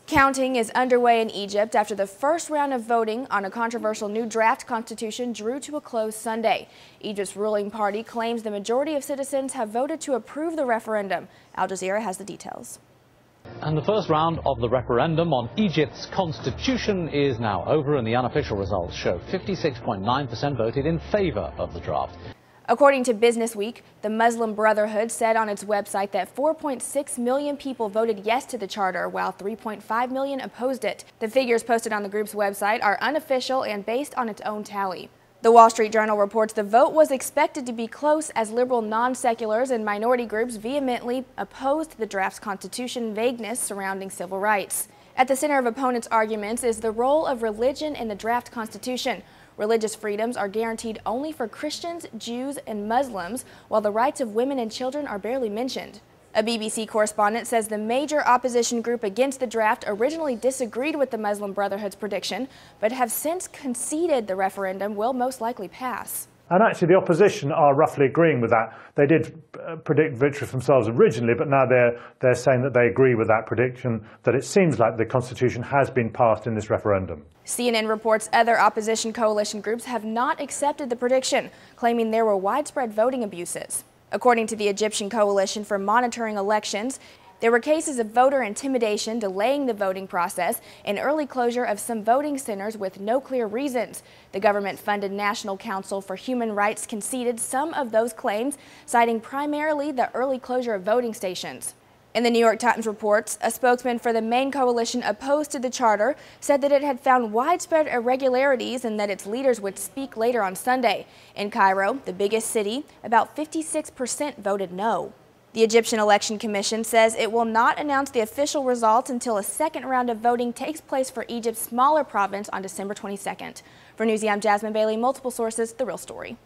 Counting is underway in Egypt after the first round of voting on a controversial new draft constitution drew to a close Sunday. Egypt's ruling party claims the majority of citizens have voted to approve the referendum. Al Jazeera has the details. And the first round of the referendum on Egypt's constitution is now over, and the unofficial results show 56.9% voted in favor of the draft. According to Business Week, the Muslim Brotherhood said on its website that 4.6 million people voted yes to the charter, while 3.5 million opposed it. The figures posted on the group's website are unofficial and based on its own tally. The Wall Street Journal reports the vote was expected to be close as liberal non-seculars and minority groups vehemently opposed the draft's constitution vagueness surrounding civil rights. At the center of opponents' arguments is the role of religion in the draft constitution. Religious freedoms are guaranteed only for Christians, Jews, and Muslims, while the rights of women and children are barely mentioned. A BBC correspondent says the major opposition group against the draft originally disagreed with the Muslim Brotherhood's prediction, but have since conceded the referendum will most likely pass. And actually the opposition are roughly agreeing with that. They did predict victory for themselves originally, but now they're saying that they agree with that prediction, that it seems like the constitution has been passed in this referendum. CNN reports other opposition coalition groups have not accepted the prediction, claiming there were widespread voting abuses. According to the Egyptian Coalition for Monitoring Elections, there were cases of voter intimidation delaying the voting process and early closure of some voting centers with no clear reasons. The government-funded National Council for Human Rights conceded some of those claims, citing primarily the early closure of voting stations. In the New York Times reports, a spokesman for the main coalition opposed to the charter said that it had found widespread irregularities and that its leaders would speak later on Sunday. In Cairo, the biggest city, about 56% voted no. The Egyptian Election Commission says it will not announce the official results until a second round of voting takes place for Egypt's smaller province on December 22nd. For Newsy, I'm Jasmine Bailey, multiple sources, The Real Story.